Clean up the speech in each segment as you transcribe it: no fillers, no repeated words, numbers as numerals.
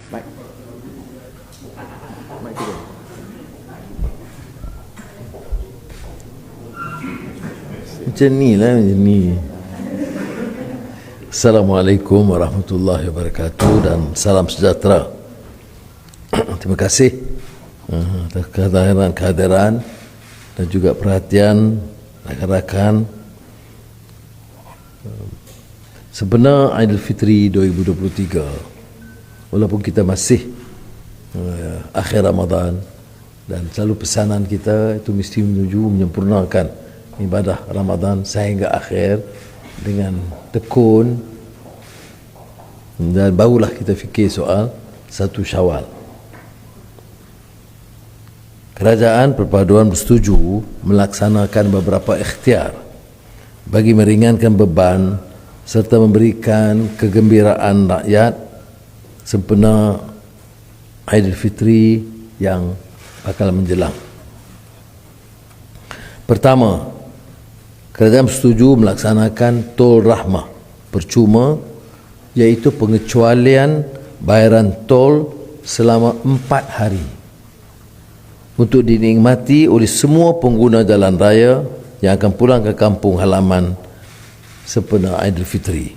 Mic. Mic turun. Macam ni lah, macam ni. Assalamualaikum warahmatullahi wabarakatuh dan salam sejahtera. Terima kasih atas kehadiran dan juga perhatian rakan-rakan. Sebenar Aidilfitri 2023, walaupun kita masih akhir Ramadan, dan selalu pesanan kita itu mesti menuju menyempurnakan ibadah Ramadan sehingga akhir dengan tekun, dan barulah kita fikir soal 1 Syawal. Kerajaan Perpaduan bersetuju melaksanakan beberapa ikhtiar bagi meringankan beban serta memberikan kegembiraan rakyat sempena Aidilfitri yang bakal menjelang. Pertama, kerajaan bersetuju melaksanakan tol rahmah percuma, iaitu pengecualian bayaran tol selama 4 hari untuk dinikmati oleh semua pengguna jalan raya yang akan pulang ke kampung halaman sempena Aidilfitri.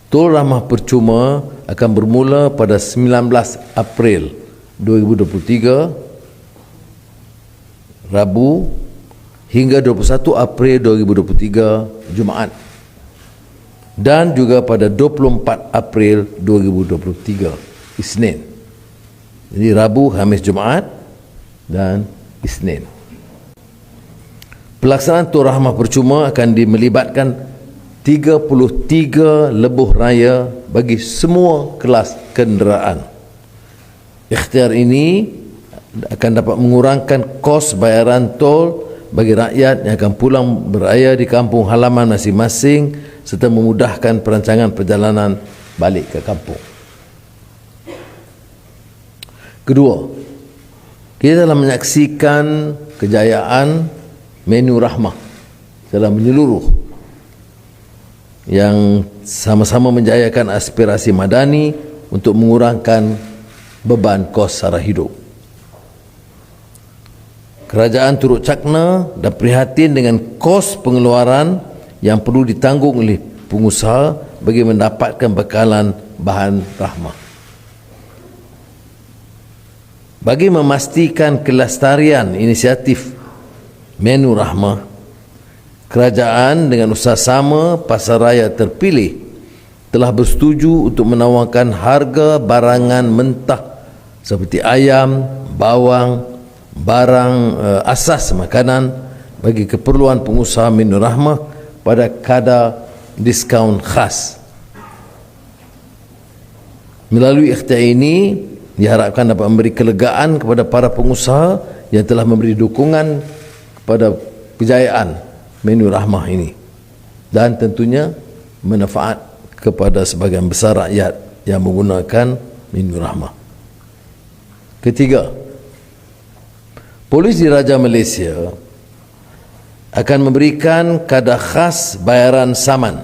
Tol rahmah percuma akan bermula pada 19 April 2023 Rabu hingga 21 April 2023 Jumaat, dan juga pada 24 April 2023 Isnin. Jadi Rabu, Khamis, Jumaat dan Isnin. Pelaksanaan tol rahmah percuma akan melibatkan 33 lebuh raya bagi semua kelas kenderaan. Ikhtiar ini akan dapat mengurangkan kos bayaran tol bagi rakyat yang akan pulang beraya di kampung halaman masing-masing serta memudahkan perancangan perjalanan balik ke kampung. Kedua, kita telah menyaksikan kejayaan menu rahmah secara menyeluruh yang sama-sama menjayakan aspirasi madani untuk mengurangkan beban kos sara hidup. Kerajaan turut cakna dan prihatin dengan kos pengeluaran yang perlu ditanggung oleh pengusaha bagi mendapatkan bekalan bahan rahmah. Bagi memastikan kelestarian inisiatif menu rahmah, kerajaan dengan usaha-sama pasaraya terpilih telah bersetuju untuk menawarkan harga barangan mentah seperti ayam, bawang, barang asas makanan bagi keperluan pengusaha menu rahmah pada kadar diskaun khas. Melalui ikhtiar ini diharapkan dapat memberi kelegaan kepada para pengusaha yang telah memberi dukungan kepada kejayaan menu rahmah ini, dan tentunya manfaat kepada sebahagian besar rakyat yang menggunakan menu rahmah. Ketiga, Polis Diraja Malaysia akan memberikan kadar khas bayaran saman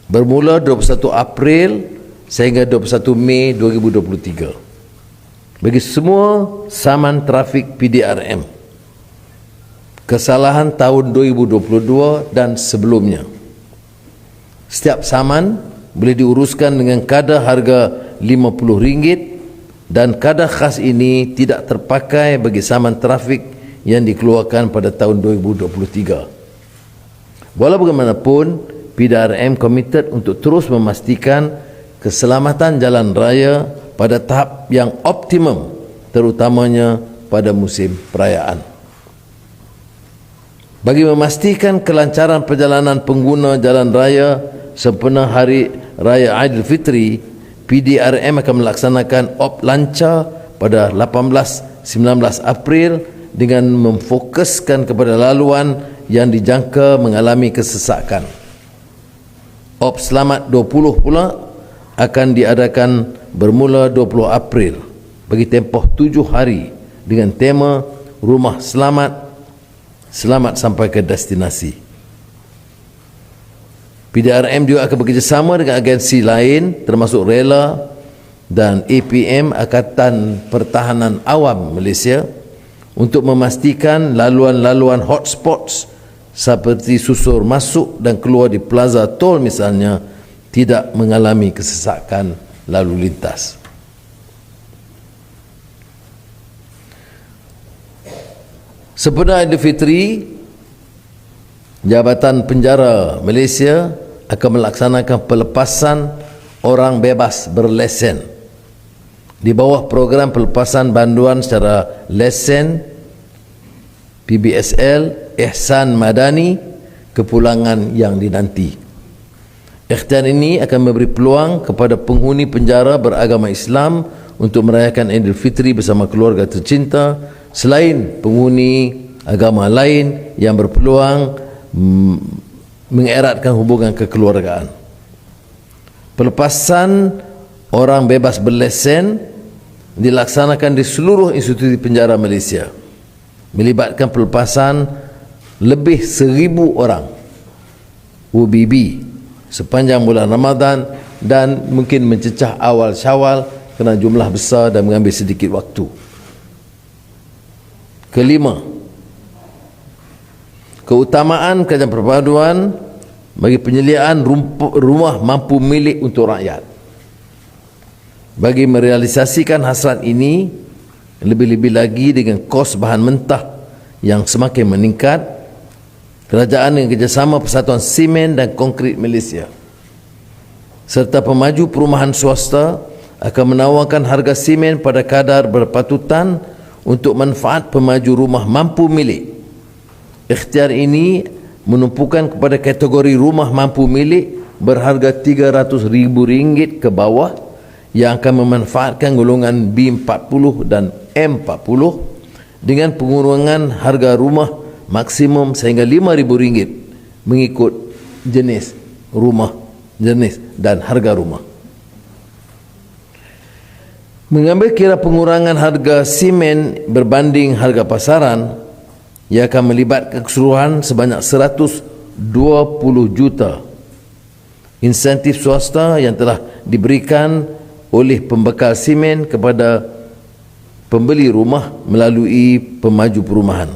bermula 21 April sehingga 21 Mei 2023 bagi semua saman trafik PDRM kesalahan tahun 2022 dan sebelumnya. Setiap saman boleh diuruskan dengan kadar harga RM50, dan kadar khas ini tidak terpakai bagi saman trafik yang dikeluarkan pada tahun 2023. Walau bagaimanapun, PDRM komited untuk terus memastikan keselamatan jalan raya pada tahap yang optimum, terutamanya pada musim perayaan. Bagi memastikan kelancaran perjalanan pengguna jalan raya sempena Hari Raya Aidilfitri, PDRM akan melaksanakan op lancar pada 18-19 April dengan memfokuskan kepada laluan yang dijangka mengalami kesesakan. Op Selamat 20 pula akan diadakan bermula 20 April bagi tempoh 7 hari dengan tema Rumah Selamat, selamat sampai ke destinasi. PDRM juga akan bekerjasama dengan agensi lain termasuk Rela dan APM Angkatan Pertahanan Awam Malaysia untuk memastikan laluan-laluan hotspots seperti susur masuk dan keluar di plaza tol misalnya tidak mengalami kesesakan lalu lintas. Sempena Aidilfitri, Jabatan Penjara Malaysia akan melaksanakan pelepasan orang bebas berlesen di bawah program pelepasan banduan secara lesen PBSL Ihsan Madani kepulangan yang dinanti. Ikhtiar ini akan memberi peluang kepada penghuni penjara beragama Islam untuk merayakan Aidilfitri bersama keluarga tercinta selain penghuni agama lain yang berpeluang mengeratkan hubungan kekeluargaan. Pelepasan orang bebas berlesen dilaksanakan di seluruh institusi penjara Malaysia, melibatkan pelepasan lebih 1,000 orang UBB sepanjang bulan Ramadan dan mungkin mencecah awal Syawal kerana jumlah besar dan mengambil sedikit waktu. Kelima, keutamaan kerajaan perpaduan bagi penyediaan rumah mampu milik untuk rakyat. Bagi merealisasikan hasrat ini, lebih-lebih lagi dengan kos bahan mentah yang semakin meningkat, kerajaan dengan kerjasama Persatuan Simen dan Konkrit Malaysia serta pemaju perumahan swasta akan menawarkan harga simen pada kadar berpatutan untuk manfaat pemaju rumah mampu milik. Ikhtiar ini menumpukan kepada kategori rumah mampu milik berharga RM300,000 ke bawah yang akan memanfaatkan golongan B40 dan M40 dengan pengurangan harga rumah maksimum sehingga RM5,000 mengikut jenis rumah, jenis dan harga rumah. Mengambil kira pengurangan harga simen berbanding harga pasaran, ia akan melibatkan keseluruhan sebanyak 120 juta insentif swasta yang telah diberikan oleh pembekal simen kepada pembeli rumah melalui pemaju perumahan.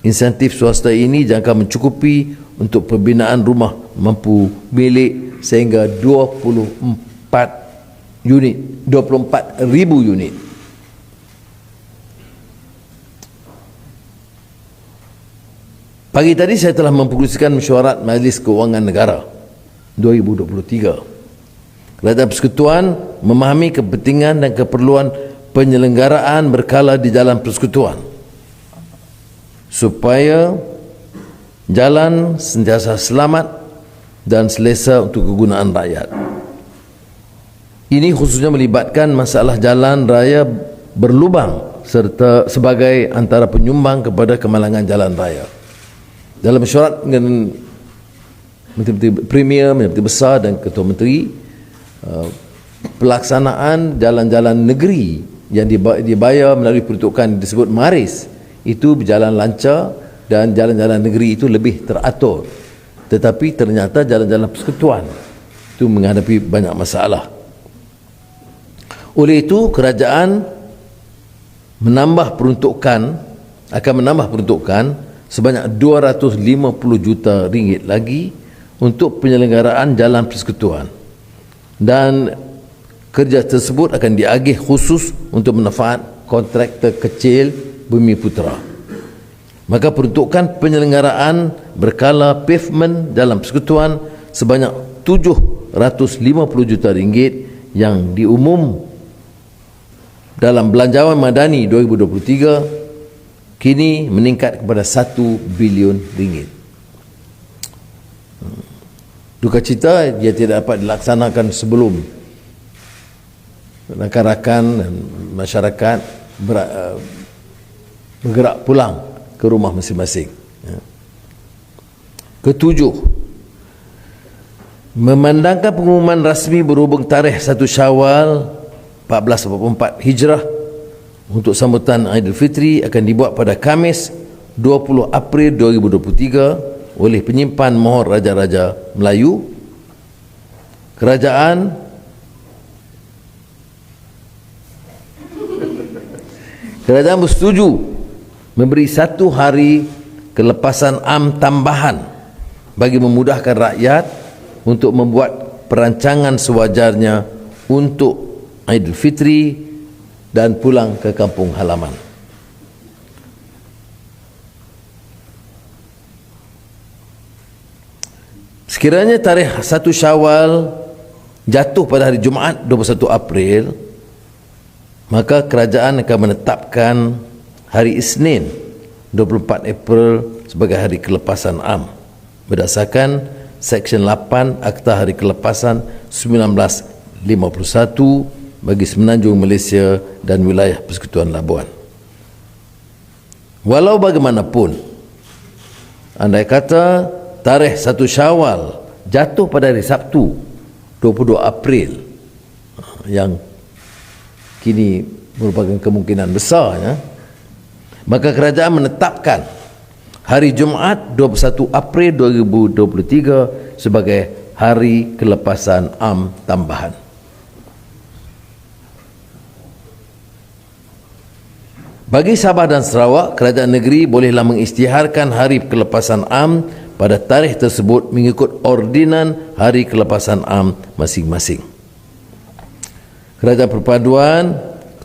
Insentif swasta ini jangka mencukupi untuk pembinaan rumah mampu milik sehingga 24,000 unit. Pagi tadi saya telah mempublikasikan mesyuarat Majlis Kewangan Negara 2023. Kerajaan Persekutuan memahami kepentingan dan keperluan penyelenggaraan berkala di jalan persekutuan supaya jalan sentiasa selamat dan selesa untuk kegunaan rakyat. Ini khususnya melibatkan masalah jalan raya berlubang serta sebagai antara penyumbang kepada kemalangan jalan raya. Dalam mesyuarat dengan Menteri Premier, Menteri Besar dan Ketua Menteri, pelaksanaan jalan-jalan negeri yang dibayar melalui peruntukan disebut MARIS itu berjalan lancar dan jalan-jalan negeri itu lebih teratur. Tetapi ternyata jalan-jalan persekutuan itu menghadapi banyak masalah. Oleh itu kerajaan akan menambah peruntukan sebanyak 250 juta ringgit lagi untuk penyelenggaraan jalan persekutuan, dan kerja tersebut akan diagih khusus untuk manfaat kontraktor kecil Bumi Putera. Maka peruntukan penyelenggaraan berkala pavement dalam persekutuan sebanyak 750 juta ringgit yang diumum dalam Belanjawan Madani 2023 kini meningkat kepada 1 bilion ringgit. Duka cita dia tidak dapat dilaksanakan sebelum rakan-rakan dan masyarakat bergerak pulang ke rumah masing-masing. Ketujuh, memandangkan pengumuman rasmi berhubung tarikh 1 Syawal 1444 Hijrah untuk sambutan Aidilfitri akan dibuat pada Khamis 20 April 2023 oleh penyimpan Mohor Raja-Raja Melayu. Kerajaan Kerajaan bersetuju memberi 1 hari kelepasan am tambahan bagi memudahkan rakyat untuk membuat perancangan sewajarnya untuk Aidilfitri dan pulang ke kampung halaman. Sekiranya tarikh 1 Syawal jatuh pada hari Jumaat 21 April, maka kerajaan akan menetapkan hari Isnin 24 April sebagai hari kelepasan am berdasarkan Seksyen 8 Akta Hari Kelepasan 1951 bagi Semenanjung Malaysia dan wilayah Persekutuan Labuan. Walau bagaimanapun, andai kata tarikh 1 Syawal jatuh pada hari Sabtu 22 April yang kini merupakan kemungkinan besarnya, maka kerajaan menetapkan hari Jumaat 21 April 2023 sebagai hari kelepasan am tambahan. Bagi Sabah dan Sarawak, kerajaan negeri bolehlah mengisytiharkan hari kelepasan am pada tarikh tersebut mengikut ordinan hari kelepasan am masing-masing. Kerajaan Perpaduan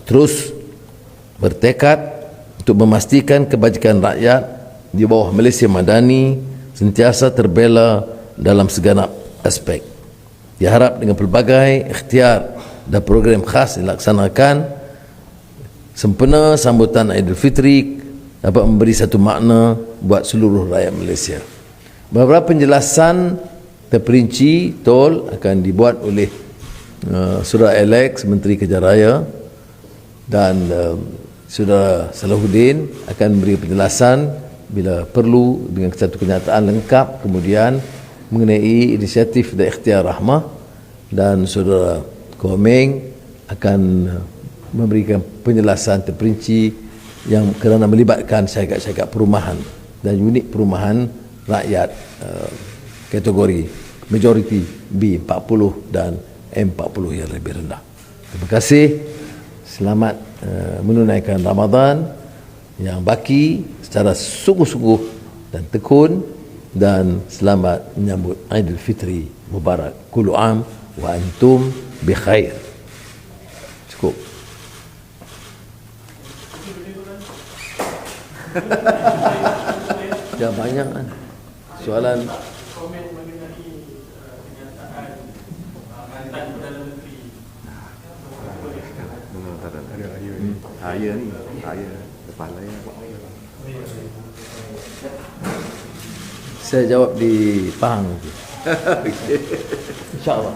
terus bertekad untuk memastikan kebajikan rakyat di bawah Malaysia Madani sentiasa terbela dalam segenap aspek. Diharap dengan pelbagai ikhtiar dan program khas dilaksanakan, sempena sambutan Aidilfitri dapat memberi satu makna buat seluruh rakyat Malaysia. Beberapa penjelasan terperinci tol akan dibuat oleh Saudara Alex, Menteri Kerja Raya, dan Saudara Salahuddin akan memberi penjelasan bila perlu dengan satu kenyataan lengkap kemudian mengenai inisiatif dan ikhtiar rahmah, dan Saudara Komeng akan memberikan penjelasan terperinci yang kerana melibatkan syarikat-syarikat perumahan dan unit perumahan rakyat kategori majoriti B40 dan M40 yang lebih rendah. Terima kasih. Selamat menunaikan Ramadan yang baki secara sungguh-sungguh dan tekun, dan selamat menyambut Aidilfitri Mubarak. Kullu am wa antum bi khair. Cukup. Dah banyak kan soalan. Saya ni, saya kepala ya. Saya jawab di Pahang. InsyaAllah.